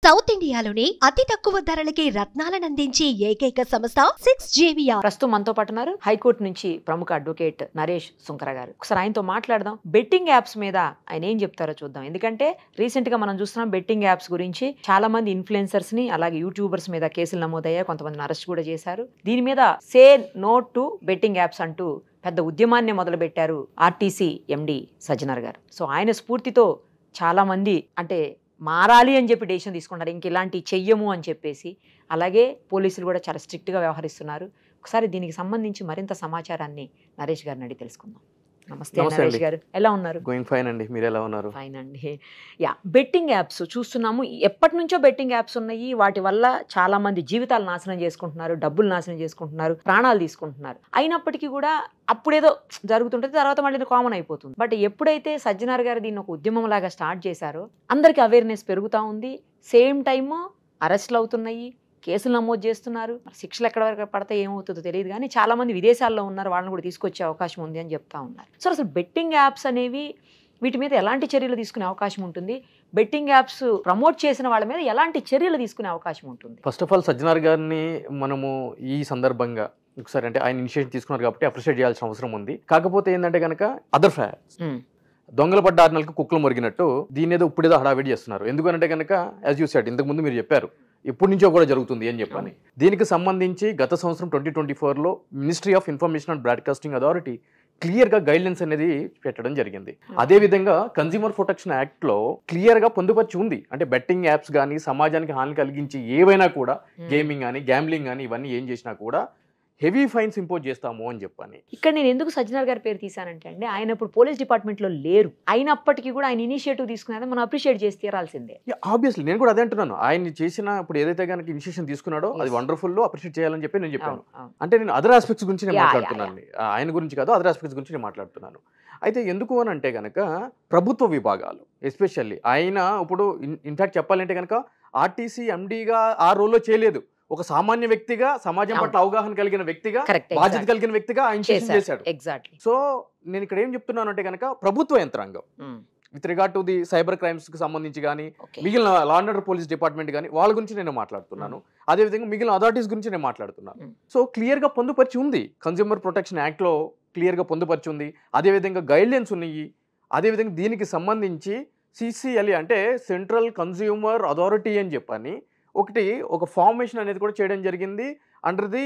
South ఇండియాలోని అతి తక్కువ ధరలకి రత్నాలనందించే ఏకైక సంస్థ 6JVR. ప్రస్తుతం మనతో పాటు ఉన్నారు హైకోర్టు నుంచి ప్రముఖ అడ్వకేట్ నరేష్ సుంకర గారు. ఒకసారి ఆయనతో మాట్లాడదాం. బెట్టింగ్ యాప్స్ మీద ఆయన ఏం చెప్తారో చూద్దాం. ఎందుకంటే రీసెంట్ గా మనం చూస్తున్నాం బెట్టింగ్ యాప్స్ గురించి చాలా మంది ఇన్ఫ్లుయెన్సర్స్ ని అలాగే యూట్యూబర్స్ మీద కేసులు నమోదయ్యాయి, కొంతమందిని అరెస్ట్ కూడా చేశారు. దీని మీద say no to betting apps అంటూ పెద్ద ఉద్యమాన్ని మొదలు పెట్టారు ఆర్టీసీ ఎండి సజ్జనర్ గారు. సో ఆయన స్ఫూర్తితో చాలా మంది అంటే మారాలి అని చెప్పి డెసిషన్ తీసుకుంటారు, ఇంక ఇలాంటి చెయ్యము అని చెప్పేసి. అలాగే పోలీసులు కూడా చాలా స్ట్రిక్ట్గా వ్యవహరిస్తున్నారు. ఒకసారి దీనికి సంబంధించి మరింత సమాచారాన్ని నరేష్ గారిని అడిగి తెలుసుకుందాం. నమస్తే నరేష్ గారు, ఎలా ఉన్నారు? గోయింగ్ ఫైన్ అండి, మీరు ఎలా ఉన్నారు? ఫైన్ అండి. యా, బెట్టింగ్ యాప్స్ చూస్తున్నాము, ఎప్పటి నుంచో బెట్టింగ్ యాప్స్ ఉన్నాయి. వాటి వల్ల చాలా మంది జీవితాలు నాశనం చేసుకుంటున్నారు, డబ్బులు నాశనం చేసుకుంటున్నారు, ప్రాణాలు తీసుకుంటున్నారు. అయినప్పటికీ కూడా అప్పుడేదో జరుగుతుంటుంది, తర్వాత మళ్ళీ కామన్ అయిపోతుంది. బట్ ఎప్పుడైతే సజ్జనర్ గారు దీన్ని ఒక ఉద్యమం లాగా స్టార్ట్ చేశారో అందరికీ అవేర్నెస్ పెరుగుతూ ఉంది. సేమ్ టైము అరెస్టులు అవుతున్నాయి, కేసులు నమోదు చేస్తున్నారు. శిక్షలు ఎక్కడ వరకు పడతాయి ఏమవుతుందో తెలియదు, కానీ చాలా మంది విదేశాల్లో ఉన్నారు, వాళ్ళని కూడా తీసుకొచ్చే అవకాశం ఉంది అని చెప్తా ఉన్నారు. సో అసలు బెట్టింగ్ యాప్స్ అనేవి వీటి మీద ఎలాంటి చర్యలు తీసుకునే అవకాశం ఉంటుంది? బెట్టింగ్ యాప్స్ ప్రమోట్ చేసిన వాళ్ళ మీద ఎలాంటి చర్యలు తీసుకునే అవకాశం ఉంటుంది? ఫస్ట్ ఆఫ్ ఆల్ సజ్జనర్ గారిని మనము ఈ సందర్భంగా ఒకసారి అంటే ఆయన ఇనిషియేటివ్ తీసుకున్నారు కాబట్టి అప్రిషియేట్ చేయాల్సిన అవసరం ఉంది. కాకపోతే ఏంటంటే కనుక అదర్ ఫ్యాక్ట్స్ దొంగల పడ్డ 6 నెలలకు కుక్కలు మురిగినట్టు దీని ఏదో ఇప్పుడేదో హడావిడి చేస్తున్నారు. ఎందుకంటే కనుక యాజ్ యూ సెడ్, ఇంతకు ముందు మీరు చెప్పారు ఎప్పటి నుంచో కూడా జరుగుతుంది అని చెప్పని. దీనికి సంబంధించి గత సంవత్సరం 2024లో ministry of information and broadcasting authority క్లియర్గా గైడ్లైన్స్ అనేది పెట్టడం జరిగింది. అదేవిధంగా కన్స్యూమర్ ప్రొటెక్షన్ యాక్ట్లో క్లియర్గా పొందుపరిచి ఉంది. అంటే బెట్టింగ్ యాప్స్ కానీ సమాజానికి హాని కలిగించి ఏవైనా కూడా గేమింగ్ కానీ గ్యాంబ్లింగ్ కానీ ఇవన్నీ ఏం చేసినా కూడా హెవీ ఫైన్స్ ఇంపోజ్ చేస్తాము అని చెప్పని. ఇక్కడ నేను ఎందుకు సజ్జనర్ గారి పేరు తీశానంటే అండి, ఆయన ఇప్పుడు పోలీస్ డిపార్ట్మెంట్లో లేరు, అయినప్పటికీ కూడా ఆయన ఇనిషియేటివ్ తీసుకున్నారని మనం అప్రిషియేట్ చేసి తీరాల్సిందే. ఆబ్వియస్లీ నేను కూడా అదే అంటున్నాను. ఆయన చేసిన ఇప్పుడు ఏదైతే కనుక ఇనిషియేషన్ తీసుకున్నాడో అది వండర్ఫుల్, అప్రిషియేట్ చేయాలని చెప్పి నేను చెప్పాను. అంటే నేను అదర్ ఆస్పెక్ట్స్ గురించి నేను మాట్లాడుతున్నాను, ఆయన గురించి కాదు, అదర్ ఆస్పెక్ట్స్ గురించి నేను మాట్లాడుతున్నాను. అయితే ఎందుకు అని అంటే కనుక ప్రభుత్వ విభాగాలు ఎస్పెషల్లీ ఆయన ఇప్పుడు ఇన్ఫాక్ట్ చెప్పాలంటే కనుక ఆర్టీసీ ఎండీగా ఆ రోల్లో చేయలేదు, ఒక సామాన్య వ్యక్తిగా సమాజం పట్ల అవగాహన కలిగిన వ్యక్తిగా బాధ్యత కలిగిన వ్యక్తిగా ఆయన చేశాడు. సో నేను ఇక్కడ ఏం చెప్తున్నాను అంటే కనుక ప్రభుత్వ యంత్రాంగం with regard to the cyber crimes కి సంబంధించి కానీ మిగిలిన law and order police department కానీ వాళ్ళ గురించి నేను మాట్లాడుతున్నాను. అదేవిధంగా మిగిలిన అథారిటీస్ గురించి నేను మాట్లాడుతున్నాను. సో క్లియర్ గా పొందుపరిచి ఉంది, కన్స్యూమర్ ప్రొటెక్షన్ యాక్ట్ లో క్లియర్ గా పొందుపరిచి ఉంది. అదేవిధంగా గైడ్ లైన్స్ ఉన్నాయి. అదేవిధంగా దీనికి సంబంధించి సిసిఎల్ఏ అంటే సెంట్రల్ కన్స్యూమర్ అథారిటీ అని చెప్పని ఒక ఫార్మేషన్ అనేది కూడా చేయడం జరిగింది under the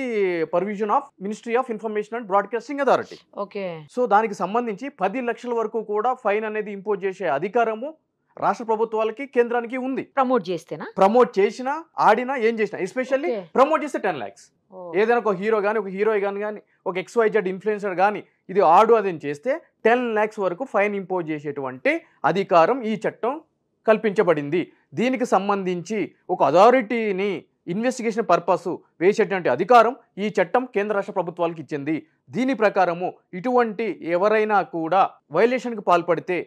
supervision of ministry of information and broadcasting authority. Okay. So దానికి సంబంధించి 10 లక్షల వరకు కూడా ఫైన్ అనేది ఇంపోజ్ చేసే అధికారము రాష్ట్ర ప్రభుత్వాలకి కేంద్రానికి ఉంది. ప్రమోట్ చేసినా ఆడినా ఏం చేసినా, ఎస్పెషల్లీ ప్రమోట్ చేస్తే 10 lakhs. ఏదైనా ఒక హీరో కానీ ఒక హీరోయిన్ కానీ ఒక XYZ ఇన్ఫ్లుయెన్సర్ కానీ ఇది ఆడు అదని చేస్తే 10 lakhs వరకు ఫైన్ ఇంపోజ్ చేసేటువంటి అధికారం ఈ చట్టం కల్పించబడింది. దీనికి సంబంధించి ఒక అథారిటీని ఇన్వెస్టిగేషన్ పర్పస్ వేసేటువంటి అధికారం ఈ చట్టం కేంద్ర రాష్ట్ర ప్రభుత్వాలకు ఇచ్చింది. దీని ప్రకారము ఇటువంటి ఎవరైనా కూడా వైలేషన్కి పాల్పడితే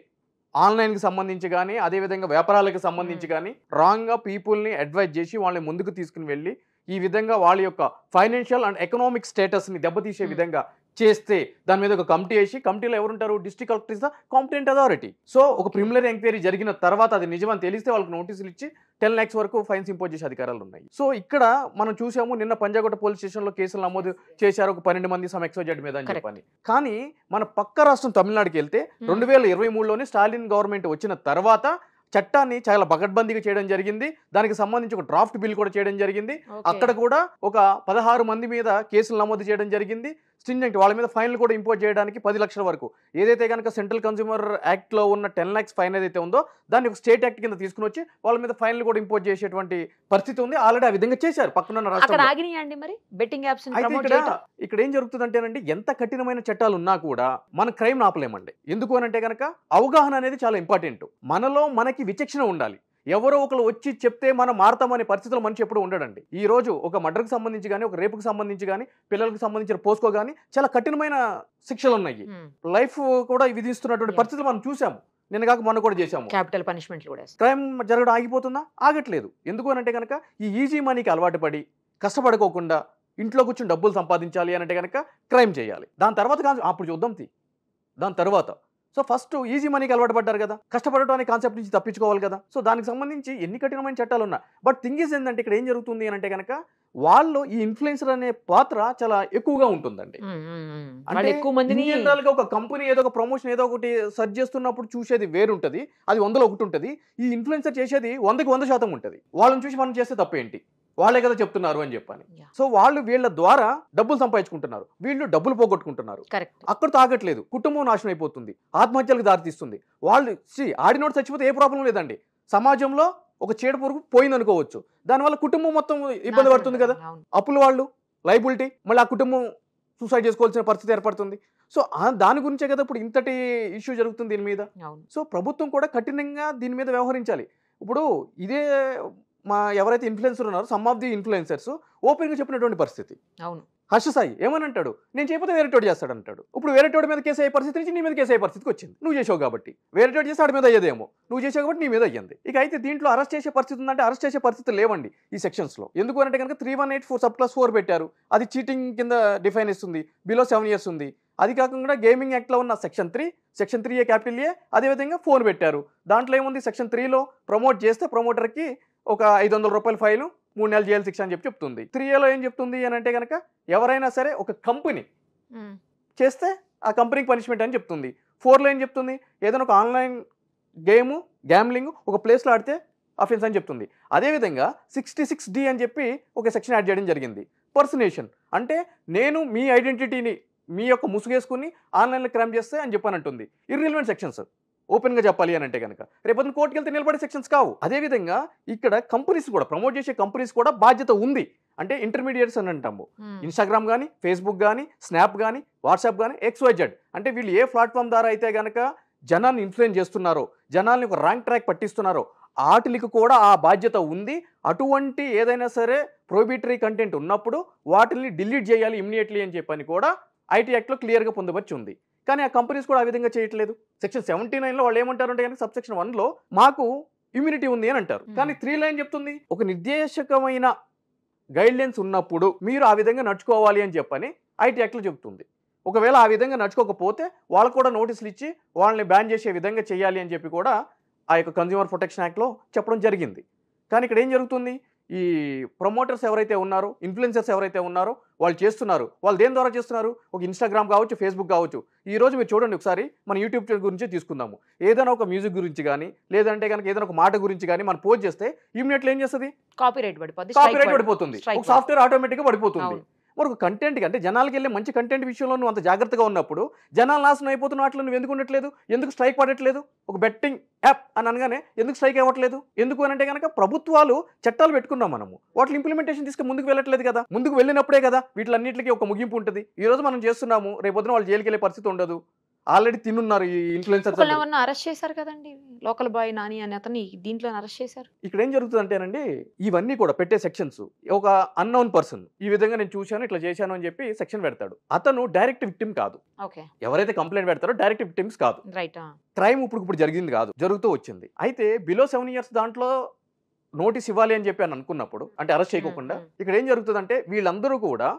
ఆన్లైన్కి సంబంధించి కానీ అదేవిధంగా వ్యాపారాలకు సంబంధించి కానీ రాంగ్గా పీపుల్ని అడ్వైజ్ చేసి వాళ్ళని ముందుకు తీసుకుని వెళ్ళి ఈ విధంగా వాళ్ళ యొక్క ఫైనాన్షియల్ అండ్ ఎకనామిక్ స్టేటస్ని దెబ్బతీసే విధంగా చేస్తే దాని మీద ఒక కమిటీ వేసి, కమిటీలో ఎవరుంటారు? District collector is the competent authority. So ఒక ప్రిలిమినరీ ఎంక్వైరీ జరిగిన తర్వాత అది నిజమని తెలిస్తే వాళ్ళకి నోటీసులు ఇచ్చి 10 lakhs వరకు ఫైన్స్ ఇంపోజ్ చేసే అధికారాలు ఉన్నాయి. సో ఇక్కడ మనం చూసాము, నిన్న పంజాగుట్ట పోలీస్ స్టేషన్లో కేసులు నమోదు చేశారు ఒక 12 మంది సమ్ XYZ మీద అని చెప్పని. కానీ మన పక్క రాష్ట్రం తమిళనాడుకి వెళ్తే 2023లోనే స్టాలిన్ గవర్నమెంట్ వచ్చిన తర్వాత చట్టాన్ని చాలా పకడ్బందీగా చేయడం జరిగింది. దానికి సంబంధించి ఒక డ్రాఫ్ట్ బిల్ కూడా చేయడం జరిగింది. అక్కడ కూడా ఒక 16 మంది మీద కేసులు నమోదు చేయడం జరిగింది. స్ట్రింజెంట్ వాళ్ళ మీద ఫైన్లు కూడా ఇంపోజ్ చేయడానికి 10 లక్షల వరకు ఏదైతే కనుక సెంట్రల్ కన్స్యూమర్ యాక్ట్లో ఉన్న 10 lakhs ఫైన్ ఏదైతే ఉందో దాన్ని ఒక స్టేట్ యాక్ట్ కింద తీసుకుని వచ్చి వాళ్ళ మీద ఫైన్లు కూడా ఇంపోజ్ చేసేటువంటి పరిస్థితి ఉంది. ఆల్రెడీ ఆ విధంగా చేశారు పక్కన రాష్ట్రంలో. ఇక్కడ ఏం జరుగుతుందంటేనండి, ఎంత కఠినమైన చట్టాలు ఉన్నా కూడా మన క్రైమ్ ఆపలేమండి. ఎందుకు అని అంటే కనుక అవగాహన అనేది చాలా ఇంపార్టెంట్. మనలో మనకి విచక్షణ ఉండాలి. ఎవరో ఒకరు వచ్చి చెప్తే మనం మారతామనే పరిస్థితులు మనిషి ఎప్పుడు ఉండడండి. ఈ రోజు ఒక మర్డర్కి సంబంధించి కానీ ఒక రేపుకి సంబంధించి కానీ పిల్లలకు సంబంధించిన పోస్కో కానీ చాలా కఠినమైన శిక్షలు ఉన్నాయి. లైఫ్ కూడా విధిస్తున్నటువంటి పరిస్థితులు మనం చూసాము. నిన్న కాక మొన్న కూడా చేసాము. క్యాపిటల్ పనిష్మెంట్ కూడా. క్రైమ్ జరగడం ఆగిపోతుందా? ఆగట్లేదు. ఎందుకు అని అంటే కనుక ఈ ఈజీ మనీకి అలవాటు పడి కష్టపడుకోకుండా ఇంట్లో కూర్చొని డబ్బులు సంపాదించాలి అని అంటే కనుక క్రైమ్ చేయాలి. దాని తర్వాత అప్పుడు చూద్దాం దాని తర్వాత సో ఫస్ట్ ఈజీ మనీకి అలవాటు పడ్డారు కదా, కష్టపడటం అనే కాన్సెప్ట్ నుంచి తప్పించుకోవాలి కదా. సో దానికి సంబంధించి ఎన్ని కఠినమైన చట్టాలు ఉన్నా, బట్ థింగ్ ఈజ్ ఏంటంటే ఇక్కడ ఏం జరుగుతుంది అని అంటే కనుక వాళ్ళు ఈ ఇన్ఫ్లుయెన్సర్ అనే పాత్ర చాలా ఎక్కువగా ఉంటుందండి. అంటే ఎక్కువ మందిని జనరల్ గా ఒక కంపెనీ ఏదో ఒక ప్రమోషన్ ఏదో ఒకటి సెర్చ్ చేస్తున్నప్పుడు చూసేది వేరుంటది, అది 100లో 1 ఉంటుంది. ఈ ఇన్ఫ్లుయెన్సర్ చేసేది 100కి 100% ఉంటుంది. వాళ్ళని చూసి మనం చేస్తే తప్పేంటి, వాళ్ళే కదా చెప్తున్నారు అని చెప్పని. సో వాళ్ళు వీళ్ళ ద్వారా డబ్బులు సంపాదించుకుంటున్నారు, వీళ్ళు డబ్బులు పోగొట్టుకుంటున్నారు. అక్కడ తాగట్లేదు, కుటుంబం నాశనం అయిపోతుంది, ఆత్మహత్యలకు దారితీస్తుంది. వాళ్ళు ఆడినోడు చచ్చిపోతే ఏ ప్రాబ్లం లేదండి, సమాజంలో ఒక చీడ పురుగు పోయింది అనుకోవచ్చు, దానివల్ల కుటుంబం మొత్తం ఇబ్బంది పడుతుంది కదా. అప్పులు వాళ్ళు లైబిలిటీ, మళ్ళీ ఆ కుటుంబం సూసైడ్ చేసుకోవాల్సిన పరిస్థితి ఏర్పడుతుంది. సో దాని గురించే కదా ఇప్పుడు ఇంతటి ఇష్యూ జరుగుతుంది దీని మీద. సో ప్రభుత్వం కూడా కఠినంగా దీని మీద వ్యవహరించాలి. ఇప్పుడు ఇదే మా ఎవరైతే ఇన్ఫ్లుయెన్సర్ ఉన్నారో సమ్ ఆఫ్ ది ఇన్ఫ్లుయెన్సర్స్ ఓపెన్గా చెప్పినటువంటి పరిస్థితి. అవును, హర్ష సాయి ఏమని అంటాడు, నేను చేయకపోతే వేరేటోడు చేస్తాడు అంటాడు. ఇప్పుడు వేరేటోడి మీద కేసు అయ్యే పరిస్థితి నుంచి నీ మీద కేసు అయ్యే పరిస్థితికి వచ్చింది. నువ్వు చేసావు కాబట్టి, వేరేటోడు చేస్తే ఆడి మీద అయ్యేదేమో, నువ్వు చేసావు కాబట్టి నీ మీద అయ్యింది. ఇక అయితే దీంట్లో అరెస్ట్ చేసే పరిస్థితి ఉందంటే అరెస్ట్ చేసే పరిస్థితి లేవండి ఈ సెక్షన్స్ లో. ఎందుకు అంటే కనుక 3184 sub-4 పెట్టారు, అది చీటింగ్ కింద డిఫైన్ ఇస్తుంది, బిలో 7 years ఉంది. అది కాకుండా గేమింగ్ యాక్ట్ లో ఉన్న సెక్షన్ 3A క్యాపిటల్ ఏ, అదేవిధంగా ఫోన్ పెట్టారు. దాంట్లో ఏముంది, సెక్షన్ 3లో ప్రమోట్ చేస్తే ప్రమోటర్కి ఒక 500 రూపాయల ఫైన్, 3 నెలల జైలు శిక్ష అని చెప్తుంది. 3Aలో ఏం చెప్తుంది అని అంటే కనుక ఎవరైనా సరే ఒక కంపెనీ చేస్తే ఆ కంపెనీకి పనిష్మెంట్ అని చెప్తుంది. 4లో ఏం చెప్తుంది, ఏదైనా ఒక ఆన్లైన్ గేమ్ గ్యామ్లింగ్ ఒక ప్లేస్లో ఆడితే అఫెన్స్ అని చెప్తుంది. అదేవిధంగా 66D అని చెప్పి ఒక సెక్షన్ యాడ్ చేయడం జరిగింది, పర్సనేషన్. అంటే నేను మీ ఐడెంటిటీని మీ యొక్క ముసుగేసుకుని ఆన్లైన్లో క్రైమ్ చేస్తే అని చెప్పానంటుంది. ఇర్రిలవెంట్ సెక్షన్స్ ఓపెన్గా చెప్పాలి అని అంటే కనుక రేపొద్దున కోర్టుకి వెళ్తే నిలబడే సెక్షన్స్ కావు. అదేవిధంగా ఇక్కడ కంపెనీస్ కూడా, ప్రమోట్ చేసే కంపెనీస్ కూడా బాధ్యత ఉంది. అంటే ఇంటర్మీడియట్స్ అని అంటాము, ఇన్స్టాగ్రామ్ కానీ, ఫేస్బుక్ కానీ, స్నాప్ కానీ, వాట్సాప్ కానీ, XYZ. అంటే వీళ్ళు ఏ ప్లాట్ఫామ్ ద్వారా అయితే కనుక జనాన్ని ఇన్ఫ్లుయెన్స్ చేస్తున్నారో, జనాల్ని ఒక ర్యాంక్ ట్రాక్ పట్టిస్తున్నారో వాటికి కూడా ఆ బాధ్యత ఉంది. అటువంటి ఏదైనా సరే ప్రొహిబిటరీ కంటెంట్ ఉన్నప్పుడు వాటిని డిలీట్ చేయాలి ఇమ్మీడియట్లీ అని చెప్పని కూడా IT యాక్ట్లో క్లియర్గా పొందవచ్చు ఉంది. కానీ ఆ కంపెనీస్ కూడా ఆ విధంగా చేయట్లేదు. సెక్షన్ 79లో వాళ్ళు ఏమంటారంటే కనుక సబ్సెక్షన్ 1లో మాకు ఇమ్యూనిటీ ఉంది అని అంటారు. కానీ 3లో ఏం చెప్తుంది, ఒక నిర్దేశకమైన గైడ్లైన్స్ ఉన్నప్పుడు మీరు ఆ విధంగా నడుచుకోవాలి అని చెప్పని IT యాక్ట్లో చెప్తుంది. ఒకవేళ ఆ విధంగా నడుచుకోకపోతే వాళ్ళకు కూడా నోటీసులు ఇచ్చి వాళ్ళని బ్యాన్ చేసే విధంగా చేయాలి అని చెప్పి కూడా ఆ యొక్క కన్జ్యూమర్ ప్రొటెక్షన్ యాక్ట్లో చెప్పడం జరిగింది. కానీ ఇక్కడ ఏం జరుగుతుంది, ఈ ప్రమోటర్స్ ఎవరైతే ఉన్నారో, ఇన్ఫ్లుయెన్సర్స్ ఎవరైతే ఉన్నారో వాళ్ళు చేస్తున్నారు. వాళ్ళు దేని ద్వారా చేస్తున్నారు, ఒక ఇన్స్టాగ్రామ్ కావచ్చు, ఫేస్బుక్ కావచ్చు. ఈ రోజు మీరు చూడండి ఒకసారి మన యూట్యూబ్ గురించి తీసుకుందాము. ఏదైనా ఒక మ్యూజిక్ గురించి కానీ, లేదంటే కనుక ఏదైనా ఒక మాట గురించి కానీ మనం పోస్ట్ చేస్తే ఇమ్మీడియట్లీ ఏం చేస్తుంది, కాపీరైట్ పడిపోతుంది, ఒక సాఫ్ట్వేర్ ఆటోమేటిక్గా పడిపోతుంది. మరి ఒక కంటెంట్ అంటే జనాలకి వెళ్ళే మంచి కంటెంట్ విషయంలో నువ్వు అంత జాగ్రత్తగా ఉన్నప్పుడు జనాలు నాశనం అయిపోతున్న వాటిలో నువ్వు ఎందుకు ఉండట్లేదు, ఎందుకు స్ట్రైక్ పడట్లేదు? ఒక బెట్టింగ్ యాప్ అని అనగానే ఎందుకు స్ట్రైక్ అవ్వట్లేదు? ఎందుకు అని అంటే కనుక ప్రభుత్వాలు చట్టాలు పెట్టుకున్నాం, మనము వాటి ఇంప్లిమెంటేషన్ తీసుకుని ముందుకు వెళ్ళట్లేదు కదా. ముందుకు వెళ్ళినప్పుడే కదా వీటిలన్నింటికి ఒక ముగింపు ఉంటుంది. ఈ రోజు మనం చేస్తున్నాము, రేపొద్దున వాళ్ళు జైలుకి వెళ్ళే పరిస్థితి ఉండదు. ఆల్రెడీ తిన్నున్నారు ఈ ఇన్ఫ్లుయెన్సర్స్. అరెస్ట్ చేశారు కదండి, లోకల్ బాయ్ నాని అని అతన్ని దీంట్లో అరెస్ట్ చేశారు. ఇక్కడ ఏం జరుగుతుంది అంటేనండి, ఇవన్నీ కూడా పెట్టే సెక్షన్స్ ఒక అన్నోన్ పర్సన్ ఈ విధంగా నేను చూశాను, ఇట్లా చేశాను అని చెప్పి సెక్షన్ పెడతాడు. అతను డైరెక్ట్ విక్టిమ్ కాదు. ఎవరైతే కంప్లైంట్ పెడతారో డైరెక్ట్ విక్టిమ్స్ కాదు. క్రైమ్ ఇప్పుడు జరిగింది కాదు, జరుగుతూ వచ్చింది. అయితే బిలో 7 years దాంట్లో నోటీస్ ఇవ్వాలి అని చెప్పి అని అనుకున్నప్పుడు, అంటే అరెస్ట్ చేయకుండా ఇక్కడ ఏం జరుగుతుందంటే వీళ్ళందరూ కూడా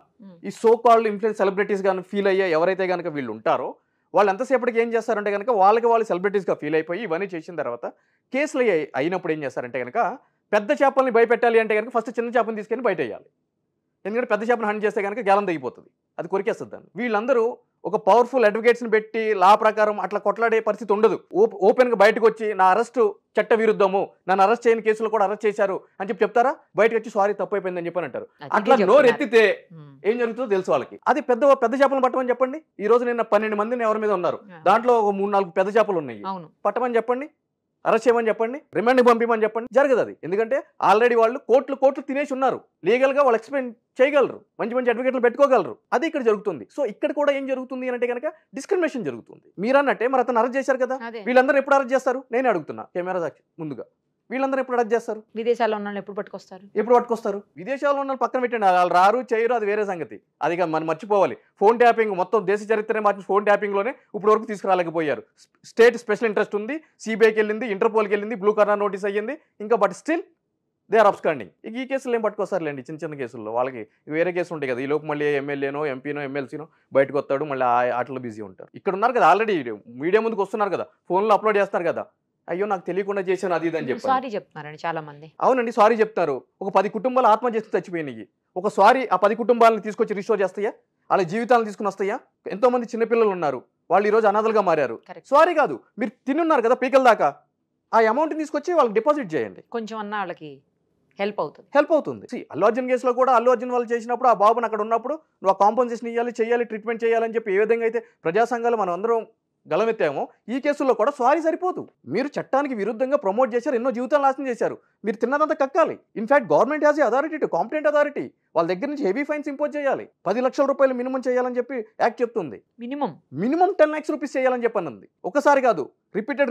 ఈ సో కాల్డ్ ఇన్ఫ్లుయెన్స్ సెలబ్రిటీస్ గాని ఫీల్ అయ్యే ఎవరైతే కనుక వీళ్ళు ఉంటారో వాళ్ళు ఎంతసేపటికి ఏం చేస్తారంటే కనుక వాళ్ళకి వాళ్ళు సెలబ్రిటీస్గా ఫీల్ అయిపోయి ఇవన్నీ చేసిన తర్వాత కేసులు అయినప్పుడు ఏం చేస్తారంటే కనుక పెద్ద చేపల్ని భయపెట్టాలి అంటే కనుక ఫస్ట్ చిన్న చేపని తీసుకెళ్ళి బయట వేయాలి. ఎందుకంటే పెద్ద చేపను హండ్ చేస్తే కనుక గేలం తగ్గిపోతుంది, అది కొరికేస్తుంది దాన్ని. వీళ్ళందరూ ఒక పవర్ఫుల్ అడ్వకేట్స్ని పెట్టి లా ప్రకారం అట్లా కొట్లాడే పరిస్థితి ఉండదు. ఓపెన్గా బయటకు వచ్చి నా అరెస్టు చట్ట విరుద్ధము, నన్ను అరెస్ట్ చేయని కేసులు కూడా అరెస్ట్ చేశారు అని చెప్పి చెప్తారా? బయటకు వచ్చి సారీ తప్పు అయిపోయిందని చెప్పని అంటారు. అట్లా నోరు ఎత్తితే ఏం జరుగుతుందో తెలుసు వాళ్ళకి. అది పెద్ద చేపలను పట్టమని చెప్పండి. ఈ రోజు నిన్న 12 మందిని ఎవరి మీద ఉన్నారు, దాంట్లో ఒక 3-4 పెద్ద చేపలు ఉన్నాయి, పట్టమని చెప్పండి, అరెస్ట్ చేయమని చెప్పండి, రిమాండ్కి పంపించమని చెప్పండి. జరగదు అది. ఎందుకంటే ఆల్రెడీ వాళ్ళు కోట్లు తినేసి ఉన్నారు. లీగల్గా వాళ్ళు ఎక్స్ప్లెయిన్ చేయగలరు, మంచి అడ్వకేట్లు పెట్టుకోగలరు. అది ఇక్కడ జరుగుతుంది. సో ఇక్కడ కూడా ఏం జరుగుతుంది అంటే కనుక డిస్క్రిమినేషన్ జరుగుతుంది. మీరు అన్నట్టే మరి అతను అరెస్ట్ చేశారు కదా, వీళ్ళందరూ ఎప్పుడు అరెస్ట్ చేస్తారు? నేను అడుగుతున్నా కెమెరా సాక్షి ముందుగా, వీళ్ళందరూ ఎప్పుడు అరెస్ట్ చేస్తారు? విదేశాల్లో ఉన్న ఎప్పుడు పట్టుకొస్తారు? విదేశాల్లో ఉన్న పక్కన పెట్టండి, వాళ్ళు రారు చేయరు, అది వేరే సంగతి. అది మనం మర్చిపోవాలి. ఫోన్ ట్యాపింగ్ మొత్తం దేశ చరిత్రనే మార్చి ఫోన్ ట్యాపింగ్లోనే ఇప్పుడు వరకు తీసుకురాలేకపోయారు. స్టేట్ స్పెషల్ ఇంట్రెస్ట్ ఉంది, CBIకి వెళ్ళింది, ఇంటర్పోల్కి వెళ్ళింది, బ్లూ కార్నర్ నోటీస్ అయ్యింది ఇంకా. But still they are absconding. ఈ కేసులు ఏం పట్టుకొస్తారులేండి, చిన్న చిన్న కేసుల్లో వాళ్ళకి వేరే కేసులు ఉంటాయి కదా. ఈ లోపు మళ్ళీ ఎమ్మెల్యేనో ఎంపీనో ఎమ్మెల్సీనో బయటకు వస్తాడు, మళ్ళీ ఆటలో బిజీ ఉంటారు. ఇక్కడ ఉన్నారు కదా ఆల్రెడీ మీడియా ముందుకు వస్తున్నారు కదా, ఫోన్లో అప్లోడ్ చేస్తారు కదా, అయ్యో నాకు తెలియకుండా చేశాను అది ఇది అని చెప్పి సారీ చెప్తున్నారండి చాలా మంది. అవునండి, సారీ చెప్తారు. ఒక 10 కుటుంబాలు ఆత్మహత్య చేసి చచ్చిపోయినాయి. ఒక సారీ ఆ 10 కుటుంబాలను తీసుకొచ్చి రిస్టోర్ చేస్తాయా? వాళ్ళ జీవితాలను తీసుకుని వస్తాయా? ఎంతో మంది చిన్నపిల్లలు ఉన్నారు, వాళ్ళు ఈరోజు అనాథలుగా మారారు. సారీ కాదు, మీరు తినున్నారు కదా పీకల దాకా, ఆ అమౌంట్ని తీసుకొచ్చి వాళ్ళకి డిపాజిట్ చేయండి, కొంచెం అన్న వాళ్ళకి హెల్ప్ అవుతుంది. అల్లు అర్జున్ కేసులో కూడా అల్లు అర్జున్ వాళ్ళు చేసినప్పుడు ఆ బాబుని అక్కడ ఉన్నప్పుడు నువ్వు ఆ కాంపన్సేషన్ చేయాలి, ట్రీట్మెంట్ చేయాలని చెప్పి ఏ విధంగా అయితే ప్రజా సంఘాలు మనం అందరం గలమెత్తామో, ఈ కేసుల్లో కూడా సారీ సరిపోదు. మీరు చట్టానికి విరుద్ధంగా ప్రమోట్ చేశారు, ఎన్నో జీవితాలు నాశనం చేశారు, మీరు తిన్నదంతా కక్కాలి. In fact government has a authority to competent authority, వాళ్ళ దగ్గర నుంచి హెవీ ఫైన్స్ ఇంపోజ్ చేయాలి. 10 లక్షల రూపాయలు మినిమం చేయాలని చెప్పి యాక్ట్ చెప్తుంది. మినిమం 10 lakhs రూపీస్ చేయాలని చెప్పనుంది. ఒకసారి కాదు,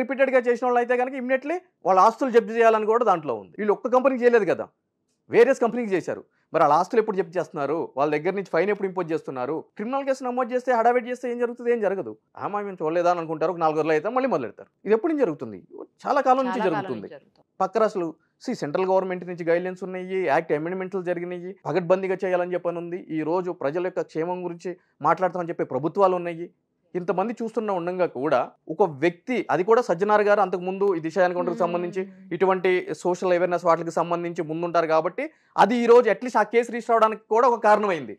రిపీటెడ్గా చేసిన వాళ్ళు అయితే కనుక ఇమ్మీడియట్లీ వాళ్ళ ఆస్తులు జప్తు చేయాలని కూడా దాంట్లో ఉంది. వీళ్ళు ఒక్క కంపెనీకి చేయలేదు కదా, వేరియస్ కంపెనీకి చేశారు. మరి వాళ్ళ ఆస్తులు ఎప్పుడు జప్తు చేస్తున్నారు, వాళ్ళ దగ్గర నుంచి ఫైన్ ఎప్పుడు ఇంపోజ్ చేస్తున్నారు? క్రిమినల్ కేసు నమోదు చేస్తే హడావిడి చేస్తే ఏం జరుగుతుంది? ఏం జరగదు. మేము చూడలేదా అని అనుకుంటారు, ఒక 4 రోజులు అయితే మళ్ళీ మొదలెడతారు. ఇది ఎప్పుడు జరుగుతుంది? చాలా కాలం నుంచి జరుగుతుంది. పక్క రాష్ట్రాలు సెంట్రల్ గవర్నమెంట్ నుంచి గైడ్లైన్స్ ఉన్నాయి, యాక్ట్ అమెండ్మెంట్లు జరిగినాయి, పగడ్బందీగా చేయాలని చెప్పని ఉంది. ఈ రోజు ప్రజల యొక్క క్షేమం గురించి మాట్లాడతామని చెప్పే ప్రభుత్వాలు ఉన్నాయి. ఇంతమంది చూస్తున్న ఉండగా కూడా ఒక వ్యక్తి, అది కూడా సజ్జనార్ గారు అంతకుముందు ఈ దిశ ఎన్కౌంటర్కి సంబంధించి ఇటువంటి సోషల్ అవేర్నెస్ వాటికి సంబంధించి ముందుంటారు కాబట్టి అది ఈ రోజు అట్లీస్ట్ ఆ కేసు రిజిస్టర్ అవడానికి కూడా ఒక కారణమైంది.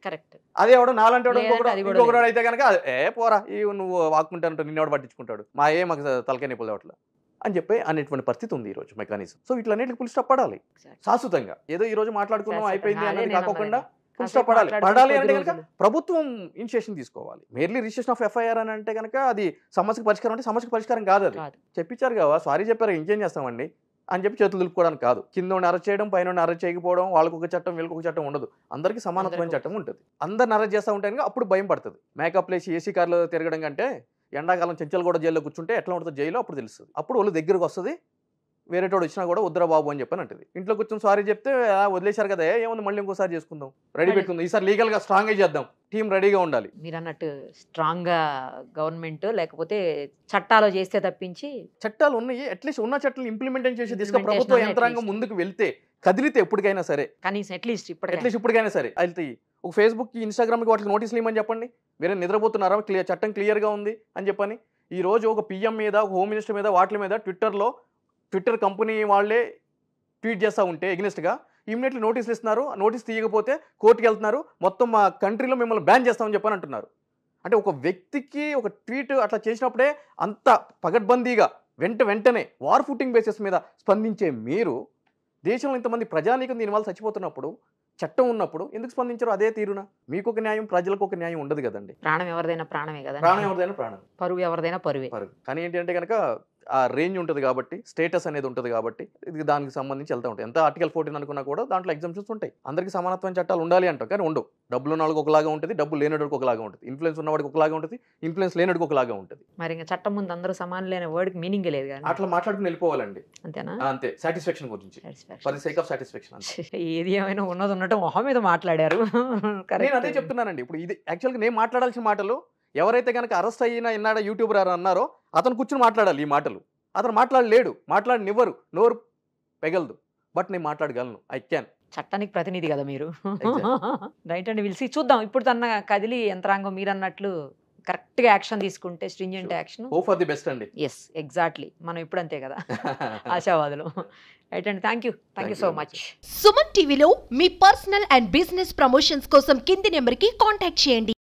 అదే ఎవడో నాలంటే ఇంకొకడు అయితే కనుక పోరా నువ్వు వాక్కుంటానంటే నిన్నెవడు పట్టించుకుంటాడు, మాకు తలకాయ నొప్పులు అట్లా అని చెప్పి అనేటువంటి పరిస్థితి ఉంది ఈ రోజు మెకానిజం. సో ఇట్లన్నిటికి ఫుల్ స్టాప్ పడాలి శాశ్వతంగా. ఏదో ఈ రోజు మాట్లాడుకున్నాం అయిపోయింది అనేది కాకుండా ఫుల్ స్టాప్ పడాలి అంటే కనుక ప్రభుత్వం ఇనిషియేషన్ తీసుకోవాలి. మేర్లీ రిజిస్ట్రేషన్ ఆఫ్ ఎఫ్ఐఆర్ అని అంటే కనుక అది సమస్యకు పరిష్కారం అంటే సమస్యకు పరిష్కారం కాదు. అది చెప్పించారు కదా, సారీ చెప్పారు, ఇంకేం చేస్తామండి అని చెప్పి చేతులు దులుపుకోవడానికి కాదు. కింద అరెస్ట్ చేయడం, పైన అరెస్ట్ చేయకపోవడం, వాళ్ళకు ఒక చట్టం వీళ్ళకి ఒక చట్టం ఉండదు. అందరికీ సమానత్వమైన చట్టం ఉంటుంది. అందరిని అరెస్ట్ చేస్తూ ఉంటే అప్పుడు భయం పడుతుంది. మేకప్ లేసి ఏసీ కార్లో తిరగడం కంటే ఎండాకాలం చెంచలు కూడా జైల్లో కూర్చుంటే ఎట్లా ఉంటుంది జైల్లో అప్పుడు తెలుస్తుంది. అప్పుడు వాళ్ళు దగ్గరకు వస్తుంది, వేరేటోడు వచ్చినా కూడా వద్దురా బాబు అని చెప్పని అంటది. ఇంట్లో కూర్చొని సారీ చెప్తే వదిలేశారు కదా, ఏముంది మళ్ళీ ఇంకోసారి చేసుకుందాం, రెడీ పెట్టుకుందాం, ఈసారి లీగల్గా స్ట్రాంగ్గా చేద్దాం, టీం రెడీగా ఉండాలి. మీరు అన్నట్టు స్ట్రాంగ్గా గవర్నమెంట్ లేకపోతే చట్టాలు చేస్తే తప్పించి చట్టాలు ఉన్నాయి, అట్లీస్ట్ ఉన్న చట్టాలు ఇంప్లిమెంటేషన్ చేసి తీసుకు ప్రభుత్వ యంత్రాంగం ముందుకు వెళ్తే కదిలితే ఎప్పటికైనా సరే, కనీసం అట్లీస్ట్ ఇప్పటికైనా సరే వెళ్తాయి. ఒక ఫేస్బుక్కి ఇన్స్టాగ్రామ్కి వాటికి నోటీసులు ఇవ్వమని చెప్పండి, వేరే నిద్రపోతున్నారా, చట్టం క్లియర్గా ఉంది అని చెప్పని. ఈ రోజు ఒక పిఎం మీద, ఒక హోమ్ మినిస్టర్ మీద, వాటి మీద ట్విట్టర్ కంపెనీ వాళ్ళే ట్వీట్ చేస్తూ ఉంటే ఎగ్నెస్ట్గా ఇమీడియట్లీ నోటీసులు ఇస్తున్నారు. నోటీస్ తీయకపోతే కోర్టుకి వెళ్తున్నారు, మొత్తం మా కంట్రీలో మిమ్మల్ని బ్యాన్ చేస్తామని చెప్పని అంటున్నారు. అంటే ఒక వ్యక్తికి ఒక ట్వీట్ అట్లా చేసినప్పుడే అంత పగడ్బందీగా వెంటనే వార్ ఫుటింగ్ బేసిస్ మీద స్పందించే మీరు, దేశంలో ఇంతమంది ప్రజానీకం దీనివల్ల చచ్చిపోతున్నప్పుడు, చట్టం ఉన్నప్పుడు ఎందుకు స్పందించారు? అదే తీరున మీకు ఒక న్యాయం, ప్రజలకు ఒక న్యాయం ఉండదు కదండి. ప్రాణం ఎవరిదైనా ప్రాణమే కదా, ప్రాణం, పరువు ఎవరిదైనా పరువే. కానీ ఏంటి అంటే కనుక ఆ రేంజ్ ఉంటుంది కాబట్టి, స్టేటస్ అనేది ఉంటుంది కాబట్టి ఇది దానికి సంబంధించి వెళ్తూ ఉంటాయి. ఎంత ఆర్టికల్ 14 అనుకున్నా కూడా దాంట్లో ఎగ్జామ్షన్స్ ఉంటాయి. అందరికీ సమానత్వం చట్టాలు ఉండాలి అంటాం, కానీ ఉండవు. డబ్బులు ఉన్న వాళ్ళకి ఒకలాగా ఉంటుంది, డబ్బు లేనడికి ఒకలాగా ఉంటుంది, ఇన్ఫ్లుయెన్స్ ఉన్నవాడికి ఒకలాగా ఉంటుంది, ఇన్ఫ్లుయెన్స్ లేనడికి ఒకలాగా ఉంటుంది. మరి ఇంకా చట్టం ముందు అందరూ సమానం లేని వర్డ్కి మీనింగ్ లేదు కదా, అట్లా మాట్లాడుకుని వెళ్ళిపోవాలండి. అంతేనా? అంతే, సాటిస్ఫాక్షన్ గురించి, for the sake of satisfaction. ఏది ఏమైనా ఉన్నది ఉన్నట్టు మొహం మీద మాట్లాడారు. నేను అదే చెప్తున్నానండి. ఇప్పుడు ఇది యాక్చువల్గా నేను మాట్లాడాల్సిన మాటలు, ఎవరైతే కనుక అరెస్ట్ అయినా ఇన్నాడా యూట్యూబర్ అన్నారో అతను కూర్చొని మాట్లాడాలి ఈ మాటలు. అతను మాట్లాడలేడు, మాట్లాడనివ్వరు, నోరు పెగలదు. బట్ నేను మాట్లాడగలను, ఐ క్యాన్. చట్టానికి ప్రతినిధి కదా మీరు. రైట్ అండి, విల్సి చూద్దాం. ఇప్పుడు తన కదిలి యంత్రాంగం మీరు అన్నట్లు కరెక్ట్గా యాక్షన్ తీసుకుంటే, stringent action, hope for the best అండి. Yes, exactly. మనం ఇప్పుడు అంతే కదా ఆశావాదులు. రైట్ అండి, thank you so much. Suman టీవీలో మీ పర్సనల్ అండ్ బిజినెస్ ప్రమోషన్స్ కోసం కింది నెంబర్కి కాంటాక్ట్ చేయండి.